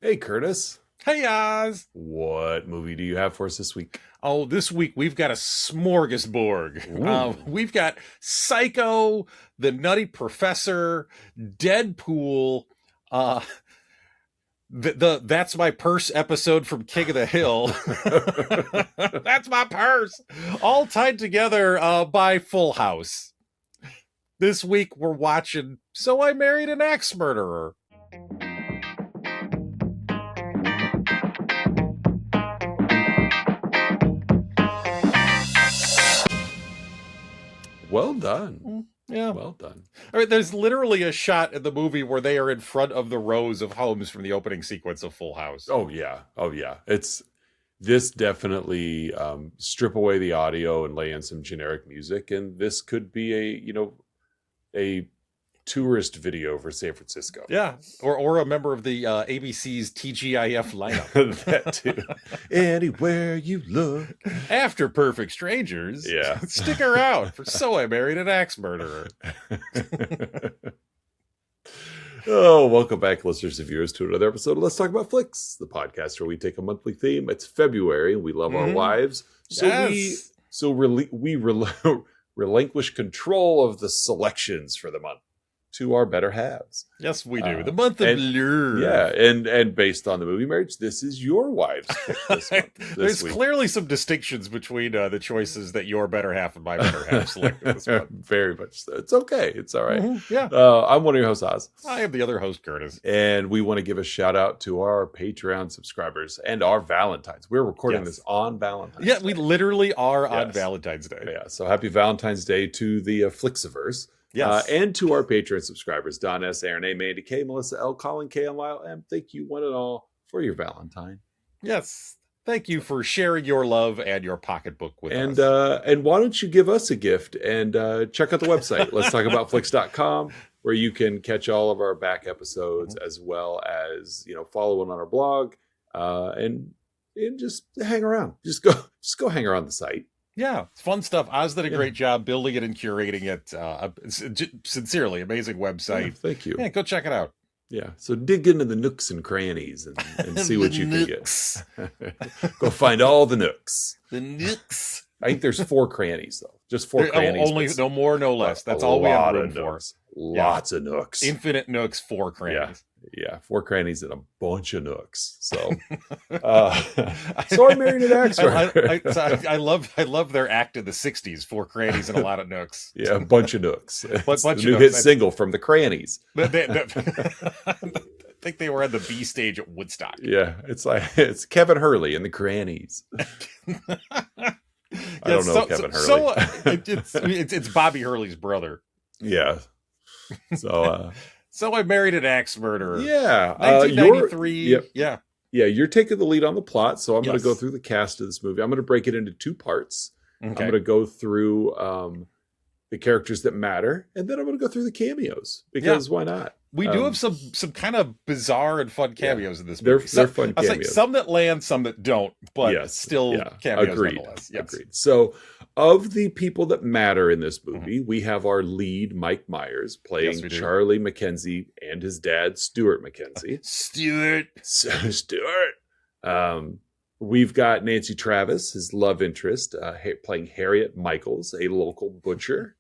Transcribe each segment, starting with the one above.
Hey, Curtis. Hey, Oz. What movie do you have for us this week? Oh, this week we've got a smorgasbord. Ooh. We've got Psycho, The Nutty Professor, Deadpool, uh, the That's My Purse episode from King of the Hill. That's my purse. All tied together by Full House. This week we're watching So I Married an Axe Murderer. Well done. Yeah. Well done. I mean, there's literally a shot in the movie where they are in front of the rows of homes from the opening sequence of Full House. Oh, yeah. Oh, yeah. This definitely strip away the audio and lay in some generic music. And this could be a tourist video for San Francisco. Yeah. Or a member of the ABC's TGIF lineup. That too. Anywhere you look. After Perfect Strangers. Yeah. Stick around for So I Married an Axe Murderer. Oh, welcome back, listeners and viewers, to another episode of Let's Talk About Flicks, the podcast where we take a monthly theme. It's February, and we love our wives, so we relinquish control of the selections for the month to our better halves. Yes, we do. The month of blur. Yeah, and based on the movie Marriage, this is your wife's pick this month. There's clearly some distinctions between the choices that your better half and my better half selected this month. Very much so. It's okay. It's all right. Mm-hmm. Yeah. I'm one of your hosts, Oz. I am the other host, Curtis. And we want to give a shout out to our Patreon subscribers and our Valentines. We're recording this on Valentine's Day. Yeah, we literally are on Valentine's Day. Yeah, so happy Valentine's Day to the Flixiverse. Yes. And to our Patreon subscribers, Don S., Aaron A., Mandy K., Melissa L., Colin K., and Lyle M. Thank you one and all for your Valentine. Yes. Thank you for sharing your love and your pocketbook with us. And why don't you give us a gift and check out the website, letstalkaboutflix.com, where you can catch all of our back episodes as well as, follow on our blog and just hang around. Just go hang around the site. Yeah, it's fun stuff. Oz did a great job building it and curating it. Sincerely, amazing website. Yeah, thank you. Yeah, go check it out. Yeah, so dig into the nooks and crannies and see what you can get. Go find all the nooks. The nooks. I think there's 4 crannies, though. Just 4 crannies. Only, no more, no less. That's all we have room for. Lots of nooks. Infinite nooks, 4 crannies. Yeah, 4 crannies and a bunch of nooks. So, so I married an axe murderer. I love their act in the '60s. 4 crannies and a lot of nooks. Yeah, a bunch of nooks. It's bunch the new hit single from the Crannies. I think they were at the B stage at Woodstock. Yeah, it's Kevin Hurley and the Crannies. I don't know Kevin Hurley. It's Bobby Hurley's brother. Yeah. So. So I Married an Axe Murderer. Yeah. 1993. Yeah, you're taking the lead on the plot, so I'm going to go Yes. through the cast of this movie. I'm going to break it into 2 parts. Okay. I'm going to go through the characters that matter, and then I'm going to go through the cameos, because why not? We do have some kind of bizarre and fun cameos in this movie. They're fun cameos. Like some that land, some that don't, but still cameos nonetheless. Yes. Agreed. So, of the people that matter in this movie, we have our lead, Mike Myers, playing Charlie Mackenzie and his dad, Stuart Mackenzie. Stuart. We've got Nancy Travis, his love interest, playing Harriet Michaels, a local butcher.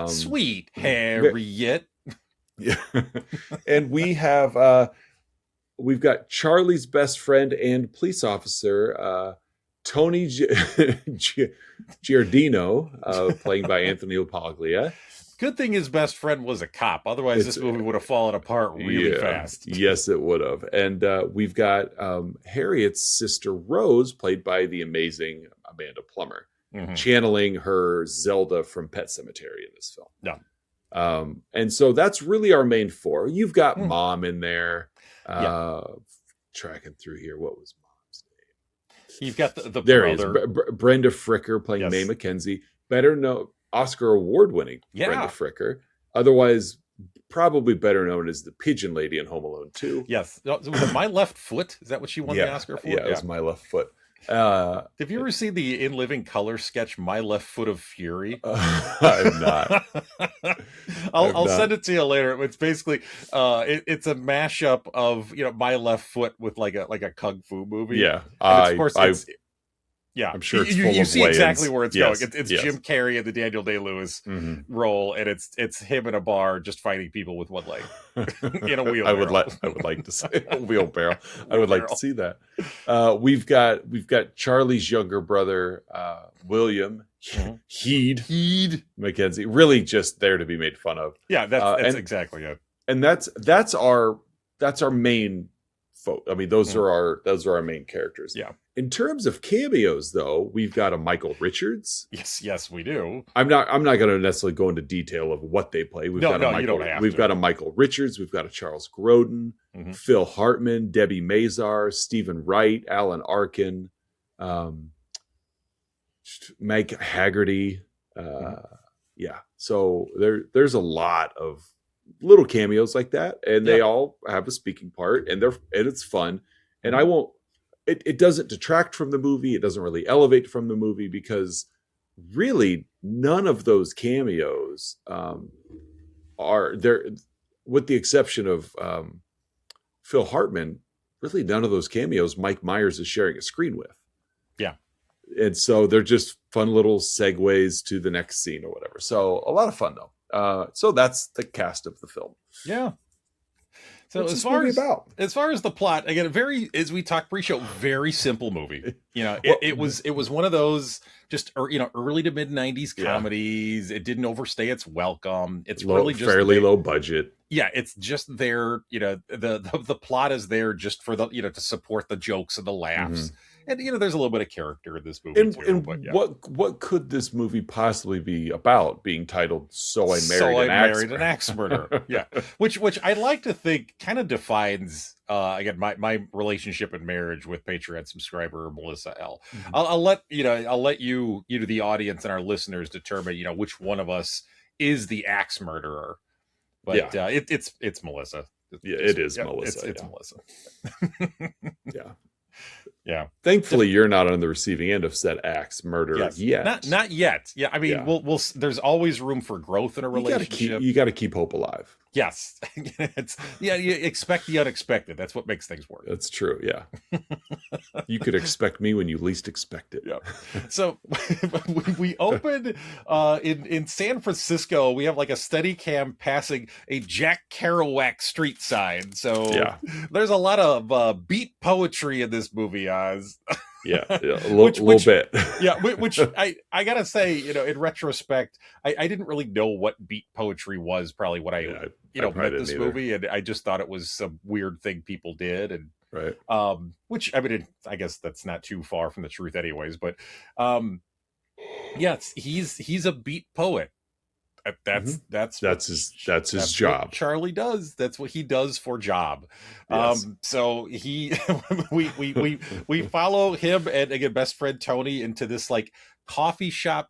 Sweet Harriet. Yeah. And we've got Charlie's best friend and police officer, Tony Giardino, playing by Anthony LaPaglia. Good thing his best friend was a cop. Otherwise, this movie would have fallen apart really fast. Yes, it would have. And we've got Harriet's sister, Rose, played by the amazing Amanda Plummer, channeling her Zelda from Pet Sematary in this film. Yeah. And so that's really our main 4. You've got Mom in there. Tracking through here. What was Mom's name? You've got the there brother. is Brenda Fricker playing Mae Mackenzie. Better known, Oscar award-winning Brenda Fricker. Otherwise, probably better known as the Pigeon Lady in Home Alone 2. Yes. Was it My Left Foot? Is that what she won the Oscar for? Yeah, it was My Left Foot. Have you ever seen the In Living Color sketch My Left Foot of Fury? I'm not. I'll send it to you later. It's basically it's a mashup of My Left Foot with like a kung fu movie. Yeah, and of course it's yeah, I'm sure it's full you of see exactly where it's yes, going. It's yes. Jim Carrey in the Daniel Day-Lewis role, and it's him in a bar just fighting people with one leg in a wheelbarrow. I would like to say a wheelbarrow. I would like to see that. We've got Charlie's younger brother, William Heed Mackenzie, really just there to be made fun of. Yeah, that's exactly it. And that's our main folk. I mean, those are our main characters. Yeah. In terms of cameos, though, we've got a Michael Richards. Yes, we do. I'm not going to necessarily go into detail of what they play. We've got a Michael Richards. We've got a Charles Grodin, Phil Hartman, Debbie Mazar, Stephen Wright, Alan Arkin, Meg Haggerty. Yeah. So there's a lot of little cameos like that, and they all have a speaking part, and it's fun. And I won't. It doesn't detract from the movie. It doesn't really elevate from the movie, because really none of those cameos are there, with the exception of Phil Hartman. Really, none of those cameos Mike Myers is sharing a screen with. Yeah. And so they're just fun little segues to the next scene or whatever. So a lot of fun, though. So that's the cast of the film. Yeah. So What's this movie about? As far as the plot, again, as we talked pre-show, very simple movie. It was one of those just early to mid 90s comedies. It didn't overstay its welcome. It's really just fairly low budget. Yeah, it's just there. The plot is there just for the to support the jokes and the laughs. And there's a little bit of character in this movie what could this movie possibly be about, being titled "So I Married an Axe Murderer"? Yeah, which I like to think kind of defines again my relationship and marriage with Patreon subscriber Melissa L. I'll let you the audience and our listeners determine which one of us is the axe murderer. But it's Melissa. It is Melissa. It's Melissa. Yeah. Yeah. Thankfully, you're not on the receiving end of said axe murder yet. Not yet. Yeah. I mean, we'll. There's always room for growth in a relationship. You got to keep hope alive. Yes. You expect the unexpected. That's what makes things work. That's true. Yeah. You could expect me when you least expect it. Yeah. So we open in San Francisco. We have like a steady cam passing a Jack Kerouac street sign. So there's a lot of beat poetry in this movie, Oz. Yeah, a little bit. Yeah, which I gotta say, in retrospect, I didn't really know what beat poetry was. Probably when I met this movie, and I just thought it was some weird thing people did, and right. Which I mean, I guess that's not too far from the truth, anyways. But he's a beat poet. That's his job. Charlie does. That's what he does for job. Yes. So we follow him and again best friend Tony into this like coffee shop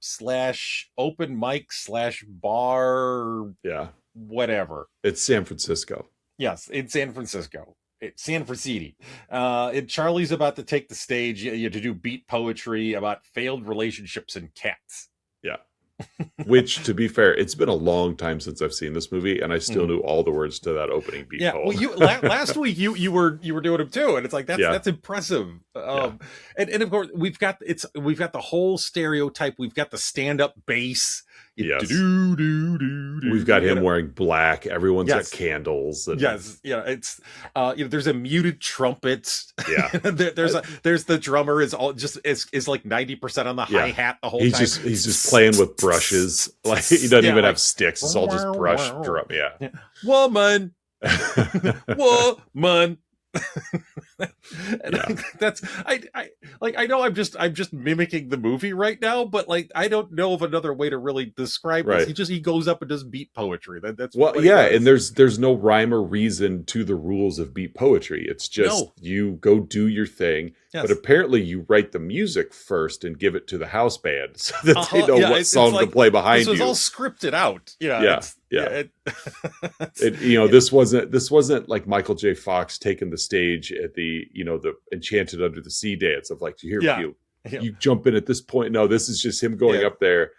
/ open mic / bar. Yeah. Whatever. It's San Francisco. Yes, in San Francisco. It's San Francisco. And Charlie's about to take the stage to do beat poetry about failed relationships and cats. Yeah. Which, to be fair, it's been a long time since I've seen this movie, and I still knew all the words to that opening beat poem. Well, last week you were doing them too, and it's like that's impressive. And of course we've got the whole stereotype. We've got the stand up bass. Yes. We've got him wearing black. Everyone's got candles. And... Yes, it's there's a muted trumpet. Yeah, there's the drummer is like 90% on the hi hat the whole time. He's just playing with brushes. Like he doesn't even have sticks. It's all just brush drum. Yeah. Woman. That's I know I'm just mimicking the movie right now, but like I don't know of another way to really describe this. He goes up and does beat poetry. That's and there's no rhyme or reason to the rules of beat poetry. It's just you go do your thing. But apparently you write the music first and give it to the house band so that they know what song to play behind you. This was all scripted out. This wasn't like Michael J. Fox taking the stage at the Enchanted Under the Sea dance of like, you jump in at this point. No, this is just him going up there,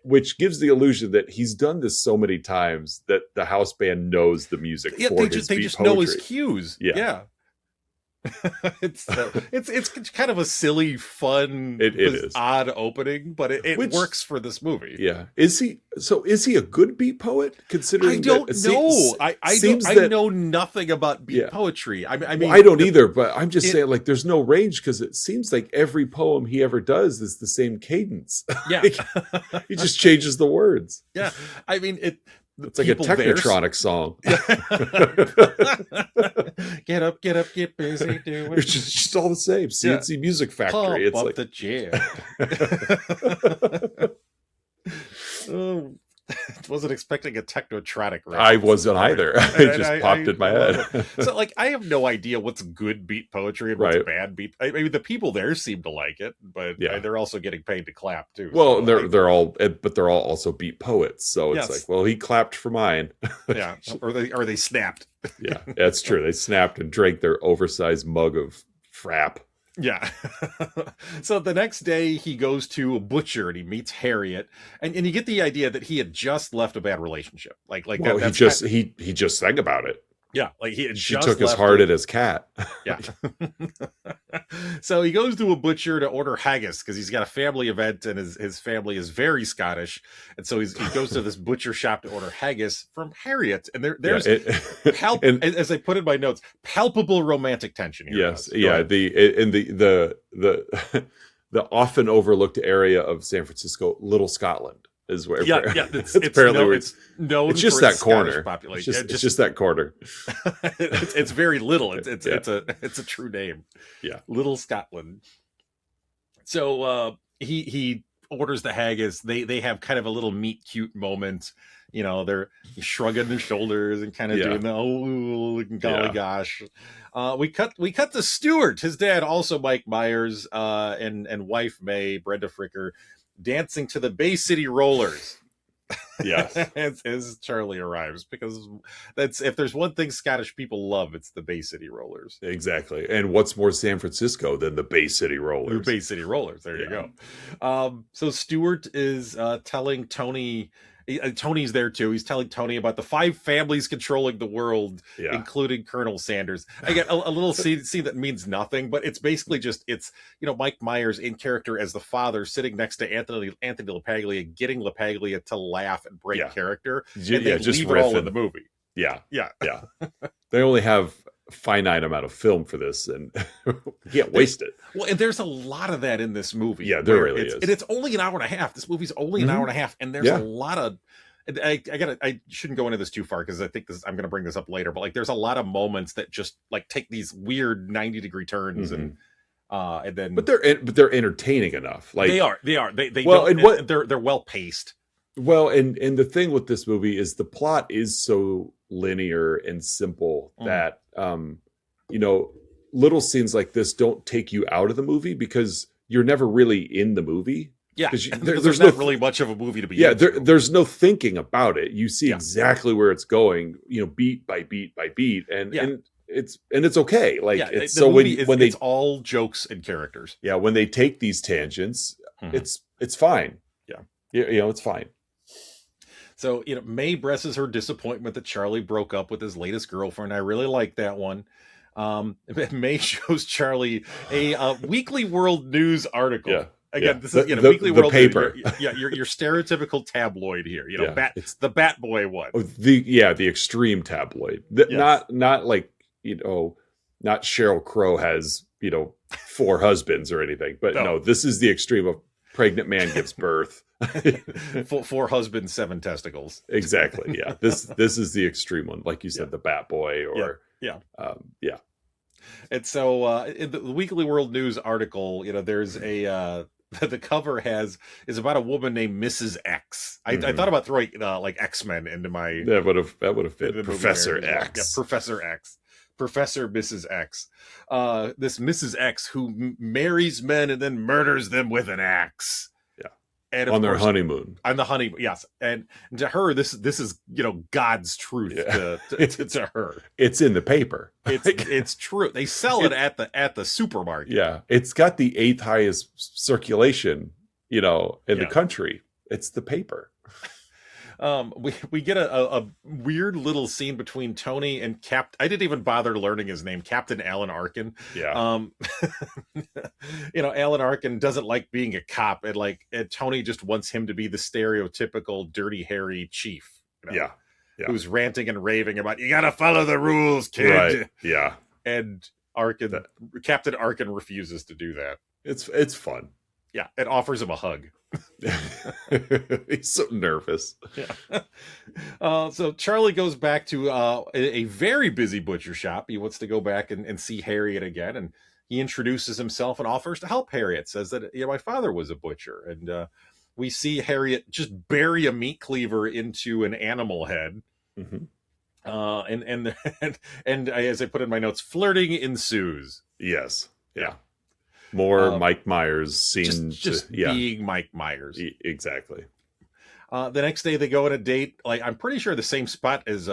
which gives the illusion that he's done this so many times that the house band knows the music for his beat poetry. Know his cues. Yeah. It's kind of a silly, fun, it is odd opening, but it works for this movie. Yeah, is he a good beat poet? Considering I don't know, I know nothing about beat poetry. I mean, I don't either. But I'm just saying, like, there's no range because it seems like every poem he ever does is the same cadence. Yeah, he just changes the words. Yeah, I mean it's like a Technotronic song. Get up, get busy, do it. It's just all the same. CNC Music Factory. Pump up the jam. Wasn't expecting a Technotronic. I wasn't either. It just popped in my head. So, like, I have no idea what's good beat poetry and what's bad beat. I mean, the people there seem to like it, but they're also getting paid to clap too. Well, so they're all also beat poets. So it's like, well, he clapped for mine. Yeah, or they snapped. Yeah, that's true. They snapped and drank their oversized mug of frap. Yeah. So the next day he goes to a butcher and he meets Harriet, and you get the idea that he had just left a bad relationship. He just sang about it. Yeah, like she took his heart at his cat. Yeah. So he goes to a butcher to order haggis because he's got a family event and his family is very Scottish, and so he goes to this butcher shop to order haggis from Harriet, and there's as I put in my notes, palpable romantic tension here. Yes, the often overlooked area of San Francisco, Little Scotland. Is where it's apparently it's known. It's just for that corner. Population. It's just that corner. It's very little. It's a true name. Yeah, Little Scotland. So he orders the haggis. They have kind of a little meet cute moment. They're shrugging their shoulders and kind of doing the golly gosh. We cut to Stuart, his dad, also Mike Myers, and wife May, Brenda Fricker, dancing to the Bay City Rollers. Yes. as Charlie arrives, because if there's one thing Scottish people love, it's the Bay City Rollers. Exactly. And what's more San Francisco than the Bay City Rollers? The Bay City Rollers. There you go. So Stuart is telling Tony. Tony's there too. He's telling Tony about the 5 families controlling the world, including Colonel Sanders. I get a little scene that means nothing, but it's basically just Mike Myers in character as the father sitting next to Anthony LaPaglia, getting LaPaglia to laugh and break character. And they just leave it all in the movie. Yeah. They only have finite amount of film for this, and you can't waste it. Well, and there's a lot of that in this movie. Yeah, there really is. And it's only an hour and a half. This movie's only an hour and a half, and there's a lot of. I shouldn't go into this too far because I think I'm going to bring this up later. But like, there's a lot of moments that just like take these weird 90-degree turns, and then. But they're entertaining enough. Like they are. They're well paced. Well, and the thing with this movie is the plot is so linear and simple that little scenes like this don't take you out of the movie because you're never really in the movie. Yeah, there's not really much of a movie to be. Yeah, there's no thinking about it. You see exactly where it's going, beat by beat by beat, and it's okay. Like it's it's all jokes and characters. Yeah, when they take these tangents, it's fine. Yeah, it's fine. So, May presses her disappointment that Charlie broke up with his latest girlfriend. I really like that one. May shows Charlie a Weekly World News article. Yeah. Again, this is Weekly World paper. Your stereotypical tabloid here. It's the Bat Boy one. Oh, the extreme tabloid. Not like not Sheryl Crow has 4 husbands or anything. But no, this is the extreme of pregnant man gives birth. 4 husbands, 7 testicles. Exactly. Yeah. This is the extreme one, like you said, the Bat Boy or And so in the Weekly World News article, there's a the cover is about a woman named Mrs. X. I thought about throwing like X-Men into my that would have fit Professor X. Yeah, Professor X. Professor Mrs. X. This Mrs. X who marries men and then murders them with an axe. Yeah. And on their honeymoon. On the honeymoon, yes. And to her, this is God's truth to her. It's in the paper. It's true. They sell it at the supermarket. Yeah. It's got the 8th highest circulation, in the country. It's the paper. We get a weird little scene between Tony and I didn't even bother learning his name, Captain Alan Arkin. Yeah. Alan Arkin doesn't like being a cop, and Tony just wants him to be the stereotypical dirty, hairy chief. Yeah. Who's ranting and raving about, you gotta follow the rules, kid. Right. Yeah. And Captain Arkin refuses to do that. It's fun. Yeah, it offers him a hug. He's so nervous. Yeah. So Charlie goes back to a very busy butcher shop. He wants to go back and see Harriet again, and he introduces himself and offers to help Harriet. Says that my father was a butcher, and we see Harriet just bury a meat cleaver into an animal head. Mm-hmm. And as I put in my notes, flirting ensues. Yes. Yeah. More Mike Myers scene. Just being Mike Myers. Exactly. The next day they go on a date. I'm pretty sure the same spot as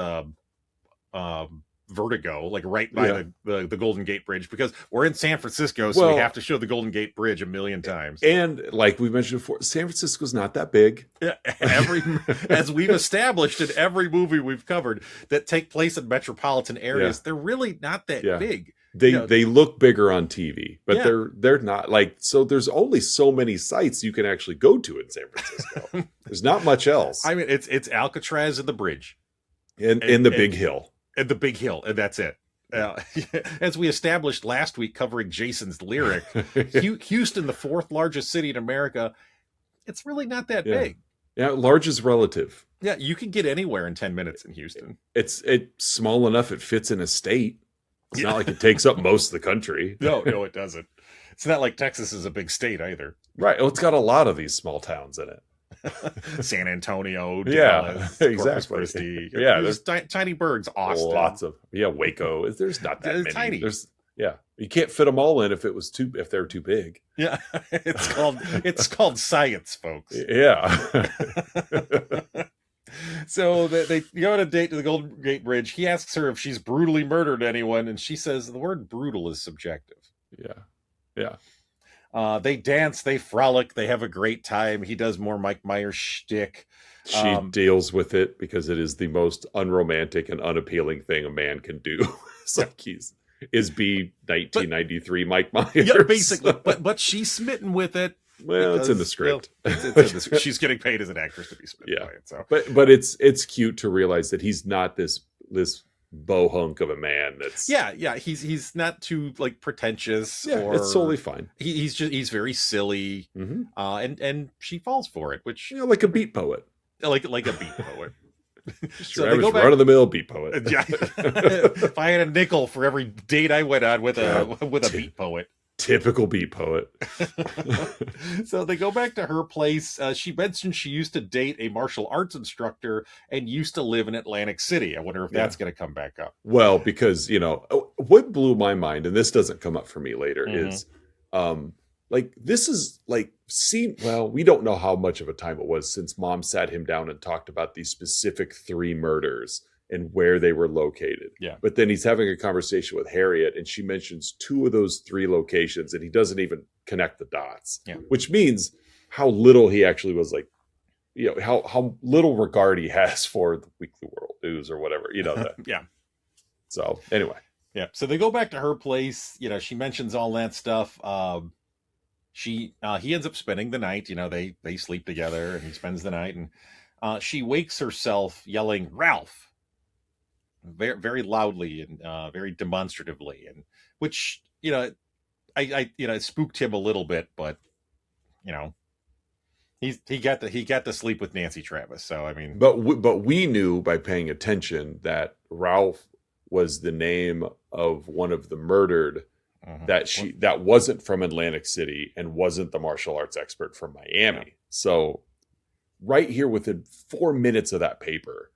Vertigo, right by the Golden Gate Bridge, because we're in San Francisco, so we have to show the Golden Gate Bridge a million times. And like we mentioned before, San Francisco's not that big. Yeah, as we've established in every movie we've covered that take place in metropolitan areas, they're really not that big. They look bigger on TV, but they're not so there's only so many sites you can actually go to in San Francisco. There's not much else. I mean, it's Alcatraz and the bridge. And the big hill. And the big hill, and that's it. As we established last week covering Jason's Lyric, Houston, the 4th largest city in America, it's really not that big. Yeah, large is relative. Yeah, you can get anywhere in 10 minutes in Houston. It's small enough it fits in a state. It's not like it takes up most of the country. No, it doesn't. It's not like Texas is a big state either. Right. Well, it's got a lot of these small towns in it. San Antonio, Dallas, exactly. Corpus Christi. Yeah, there's tiny birds. Austin, lots of Waco. There's not that many. Tiny. You can't fit them all in if they're too big. Yeah, it's called science, folks. Yeah. So they go on a date to the Golden Gate Bridge. He asks her if she's brutally murdered anyone, and she says the word brutal is subjective. Yeah. They dance, they frolic, they have a great time. He does more Mike Myers shtick. She deals with it because it is the most unromantic and unappealing thing a man can do. It's like be 1993 Mike Myers. Yeah, basically. But she's smitten with it. Well, it's in the script. She's getting paid as an actress to be smitten by it. So, but it's cute to realize that he's not this bohunk of a man. That's He's not too pretentious. Or it's totally fine. He's very silly, and she falls for it, which like a beat poet, like a beat poet. So they go back, run of the mill beat poet. Yeah. If I had a nickel for every date I went on with a beat poet. Typical beat poet. So they go back to her place. She mentioned she used to date a martial arts instructor and used to live in Atlantic City. I wonder if that's going to come back up. Well, because, what blew my mind, and this doesn't come up for me later, is this is we don't know how much of a time it was since Mom sat him down and talked about these specific 3 murders and where they were located. Yeah. But then he's having a conversation with Harriet, and she mentions 2 of those 3 locations, and he doesn't even connect the dots. Yeah. Which means how little he actually was how little regard he has for the Weekly World News or whatever, that. Yeah. So anyway. Yeah. So they go back to her place. She mentions all that stuff. He ends up spending the night. They sleep together, and he spends the night, and she wakes herself yelling, "Ralph!" very, very loudly and very demonstratively, and which I spooked him a little bit, but he got to sleep with Nancy Travis. So I mean, but we knew by paying attention that Ralph was the name of one of the murdered. That wasn't from Atlantic City and wasn't the martial arts expert from Miami. Yeah. So right here within 4 minutes of that paper,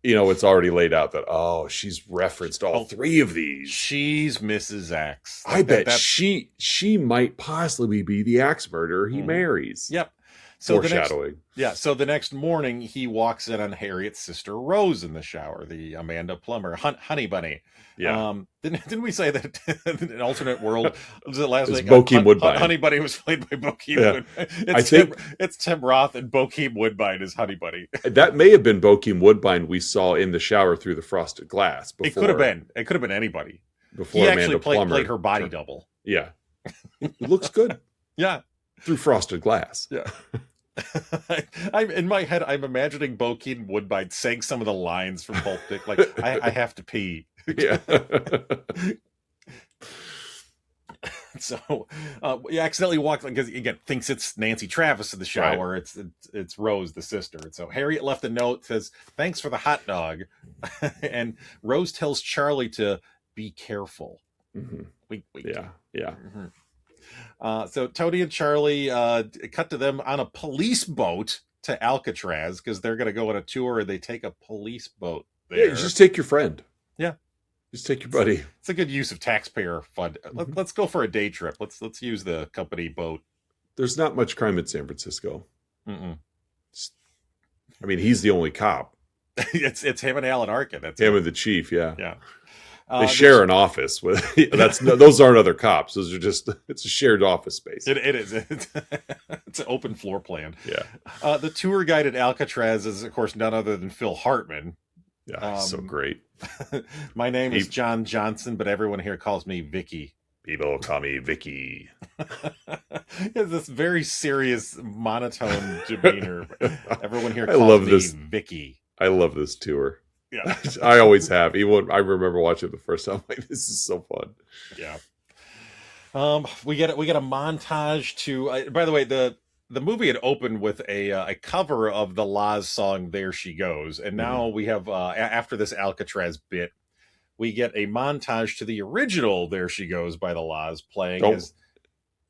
it's already laid out that, she's referenced all three of these. She's Mrs. X. I bet she might possibly be the axe murderer he marries. Yep. So foreshadowing. So the next morning, he walks in on Harriet's sister Rose in the shower, the Amanda Plummer, Honey Bunny. Yeah. Didn't we say that in an alternate world? Was it last week? Bokeem Woodbine. Honey Bunny was played by Bokeem Woodbine. It's Tim Roth and Bokeem Woodbine is Honey Bunny. That may have been Bokeem Woodbine we saw in the shower through the frosted glass. Before, it could have been. It could have been anybody. Before he Amanda actually Plummer played her body double. Yeah. It looks good. Yeah. Through frosted glass. Yeah. I'm in my head. I'm imagining Bokeem Woodbine saying some of the lines from Pulp Fiction, like I have to pee. Yeah. So he accidentally walks because again thinks it's Nancy Travis in the shower. Right. It's Rose, the sister. And so Harriet left a note, says thanks for the hot dog, and Rose tells Charlie to be careful. Mm-hmm. Wink. Yeah. Mm-hmm. So Tony and Charlie cut to them on a police boat to Alcatraz because they're going to go on a tour and they take a police boat there. Yeah, you just take your friend. Yeah. Just take your buddy. It's a good use of taxpayer fund. Mm-hmm. Let's go for a day trip. Let's use the company boat. There's not much crime in San Francisco. Mm-mm. I mean, he's the only cop. It's him and Alan Arkin. That's him and the chief. Yeah. Yeah. They share an office with. Those aren't other cops. Those are just. It's a shared office space. It is. It's an open floor plan. Yeah. The tour guide at Alcatraz is, of course, none other than Phil Hartman. Yeah, so great. My name is John Johnson, but everyone here calls me Vicky. People call me Vicky. He has this very serious, monotone demeanor. Everyone here calls me Vicky. I love this tour. Yeah, I always have. Even I remember watching it the first time. Like, this is so fun. Yeah. We get a montage to. By the way, the movie had opened with a cover of the La's song "There She Goes," and now we have after this Alcatraz bit, we get a montage to the original "There She Goes" by the La's playing.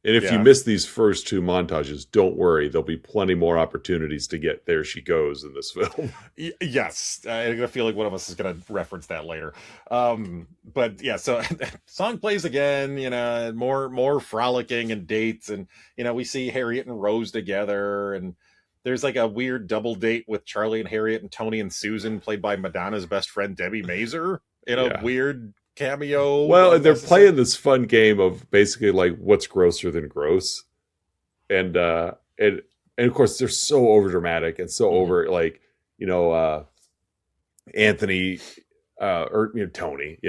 And if you miss these first two montages, don't worry. There'll be plenty more opportunities to get There She Goes in this film. Yes. I feel like one of us is going to reference that later. But yeah, so song plays again, more frolicking and dates. And, we see Harriet and Rose together. And there's like a weird double date with Charlie and Harriet and Tony and Susan, played by Madonna's best friend, Debbie Mazer, in a weird cameo. Well, and they're playing this fun game of basically like what's grosser than gross, and of course they're so overdramatic and so over like Anthony or Tony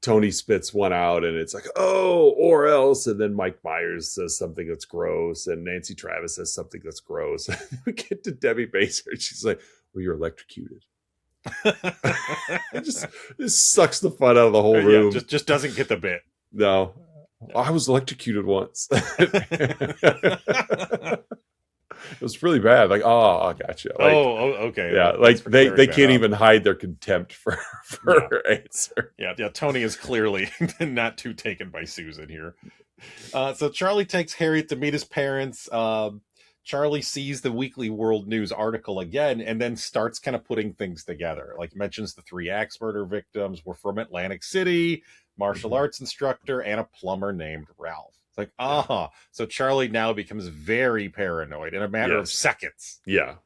Tony spits one out and it's like or else, and then Mike Myers says something that's gross and Nancy Travis says something that's gross. We get to Debbie Mazer and she's like, well, you're electrocuted. It just sucks the fun out of the whole room. Just doesn't get the bit. No. I was electrocuted once. It was really bad. Like, I gotcha. Like, okay. Yeah, like they can't even hide their contempt for her answer. Yeah. Tony is clearly not too taken by Susan here. So Charlie takes Harriet to meet his parents. Charlie sees the Weekly World News article again and then starts kind of putting things together. Like mentions the 3 axe murder victims were from Atlantic City, martial arts instructor, and a plumber named Ralph. It's like, So Charlie now becomes very paranoid in a matter of seconds. Yeah.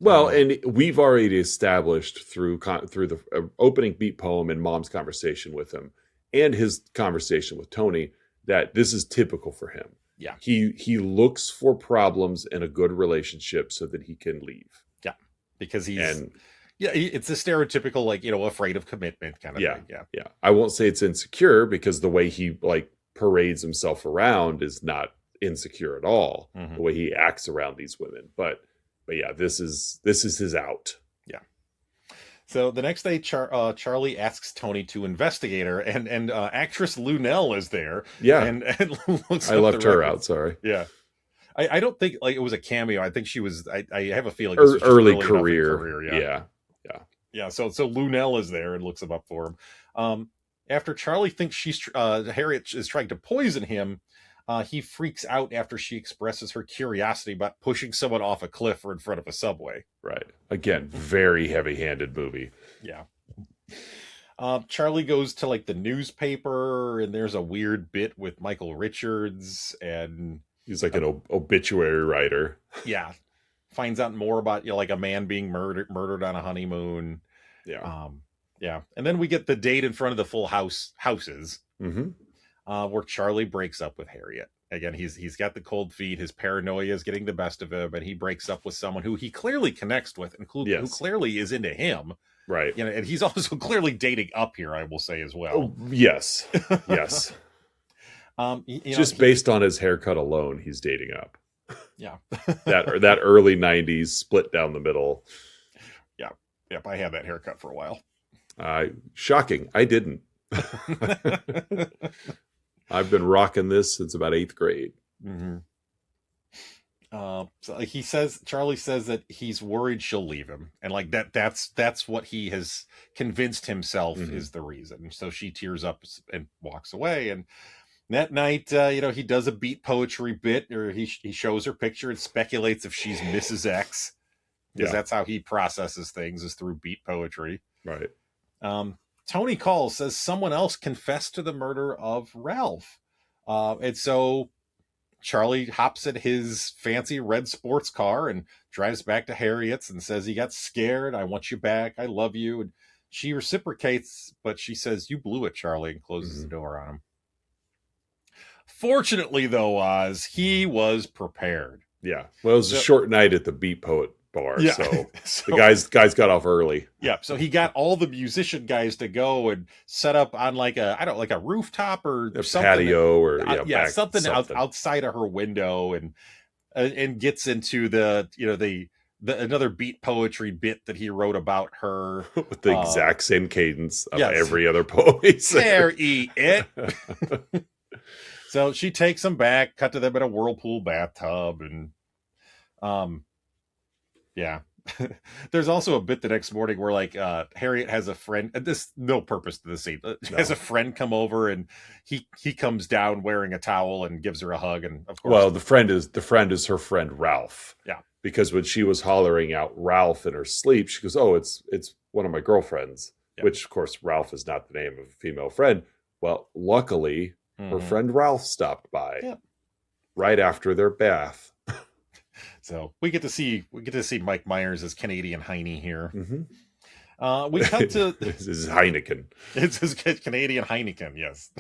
Well, and we've already established through the opening beat poem and Mom's conversation with him and his conversation with Tony that this is typical for him. Yeah. He looks for problems in a good relationship so that he can leave. Yeah. Because it's a stereotypical, like, afraid of commitment kind of thing. Yeah. Yeah. I won't say it's insecure because the way he parades himself around is not insecure at all. Mm-hmm. The way he acts around these women. But yeah, this is his out. Yeah. So the next day, Charlie asks Tony to investigate her, and actress Lunell is there. Yeah, and looks. I left her out. Sorry. Yeah, I don't think it was a cameo. I think she was. I have a feeling this was early career. Yeah. So Lunell is there and looks him up for him. After Charlie thinks Harriet is trying to poison him, He freaks out after she expresses her curiosity about pushing someone off a cliff or in front of a subway. Right. Again, very heavy-handed movie. Yeah. Charlie goes to like the newspaper, and there's a weird bit with Michael Richards, and he's like an obituary writer. Yeah. Finds out more about, like a man being murdered on a honeymoon. Yeah. Yeah. And then we get the date in front of the full houses. Where Charlie breaks up with Harriet. Again, he's got the cold feet. His paranoia is getting the best of him, and he breaks up with someone who he clearly connects with, and who clearly is into him. Right. And he's also clearly dating up here, I will say as well. Oh, yes. Yes. Just based on his haircut alone, he's dating up. Yeah. that early 90s split down the middle. Yeah. Yep. I had that haircut for a while. Shocking. I didn't. I've been rocking this since about 8th grade. So Charlie says that he's worried she'll leave him, and like that's what he has convinced himself is the reason. So she tears up and walks away. And that night, he does a beat poetry bit, or he shows her picture and speculates if she's Mrs. X, because that's how he processes things, is through beat poetry. Right. Tony calls, says someone else confessed to the murder of Ralph. And so Charlie hops in his fancy red sports car and drives back to Harriet's and says he got scared. I want you back. I love you. And she reciprocates, but she says, you blew it, Charlie, and closes the door on him. Fortunately, though, Oz, he was prepared. Yeah. Well, it was a short night at the Beat Poet bar, so the guys got off early. Yeah, so he got all the musician guys to go and set up on like a rooftop or a something, patio, or something outside of her window, and gets into the another beat poetry bit that he wrote about her with the exact same cadence of every other poem. There, eat it. So she takes them back, cut to them in a whirlpool bathtub, and yeah. There's also a bit the next morning where like Harriet has a friend, this no purpose to the scene, has a friend come over, and he comes down wearing a towel and gives her a hug, and of course, the friend is her friend Ralph. Yeah. Because when she was hollering out Ralph in her sleep, she goes, "Oh, it's one of my girlfriends," which of course Ralph is not the name of a female friend. Well, luckily her friend Ralph stopped by right after their bath. So we get to see Mike Myers as Canadian Heine here. We cut to this is Heineken. It's his Canadian Heineken, yes.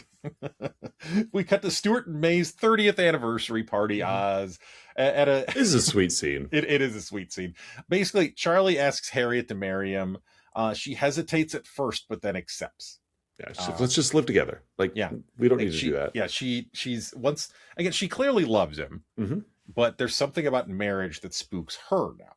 We cut to Stuart and May's 30th anniversary party. Oz at a. This is a sweet scene. It is a sweet scene. Basically, Charlie asks Harriet to marry him. She hesitates at first, but then accepts. Yeah, she's like, let's just live together. Like, we don't need to do that. Yeah, she's once again. She clearly loves him. But there's something about marriage that spooks her now.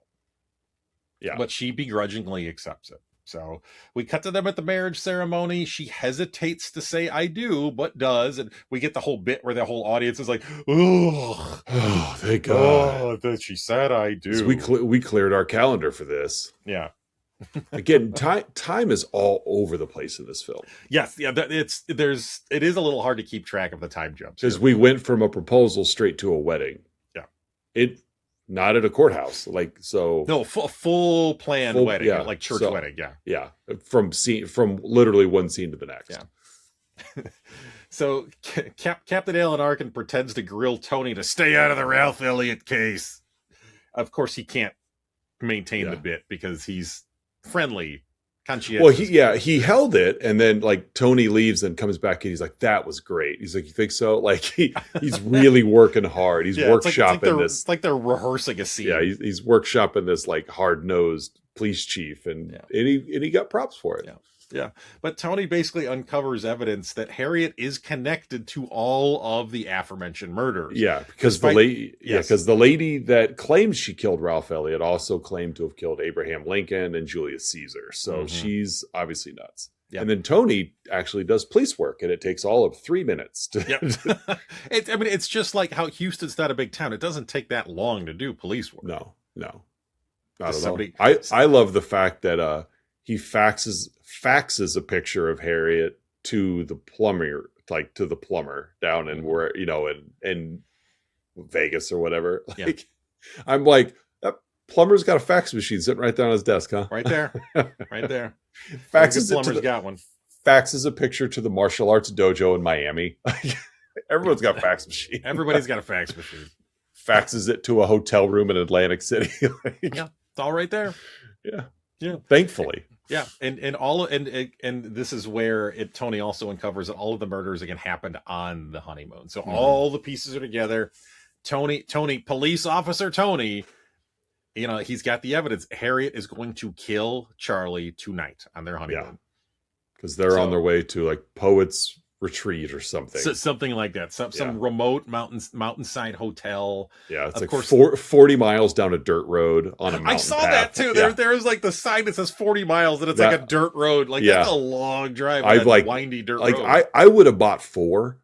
Yeah. But she begrudgingly accepts it. So we cut to them at the marriage ceremony. She hesitates to say I do, but does. And we get the whole bit where the whole audience is like, oh, thank God. That she said I do. We cleared our calendar for this. Yeah. Again, time is all over the place in this film. Yes, yeah, it is a little hard to keep track of the time jumps. Because we went from a proposal straight to a wedding. It not at a courthouse, like so. No, full planned wedding, like church wedding. Yeah. From literally one scene to the next. Yeah. So Captain Alan Arkin pretends to grill Tony to stay out of the Ralph Elliott case. Of course, he can't maintain the bit because he's friendly, conscientious. Well, he held it, and then like Tony leaves and comes back, and he's like, "That was great." He's like, "You think so?" Like he's really working hard. He's workshopping this. It's like they're rehearsing a scene. Yeah, he's workshopping this like hard nosed police chief, and he got props for it. Yeah. But Tony basically uncovers evidence that Harriet is connected to all of the aforementioned murders. Yeah, because the lady that claims she killed Ralph Elliott also claimed to have killed Abraham Lincoln and Julius Caesar. So she's obviously nuts. Yeah. And then Tony actually does police work, and it takes all of 3 minutes. It's just like how Houston's not a big town. It doesn't take that long to do police work. No, not at all. I love the fact that he faxes a picture of Harriet to the like to the plumber down in where, you know, in Vegas or whatever. Like, I'm like, that plumber's got a fax machine sitting right there on his desk, huh? Right there. Right there. Faxes plumber's got one. Faxes a picture to the martial arts dojo in Miami. Everyone's got a fax machine. Everybody's got a fax machine. Faxes it to a hotel room in Atlantic City. Like, yeah, it's all right there. Yeah. Thankfully. Yeah, and this is where Tony also uncovers that all of the murders again happened on the honeymoon. So all the pieces are together. Tony, police officer Tony, you know, he's got the evidence. Harriet is going to kill Charlie tonight on their honeymoon. Because they're on their way to like Poets Retreat or something. Something like that. Some remote mountainside hotel. Yeah, it's of like 40 miles down a dirt road on a mountain I saw path. that too. There was like the sign that says 40 miles and it's like a dirt road. Like that's a long drive. I've like windy dirt road. I would have bought 4.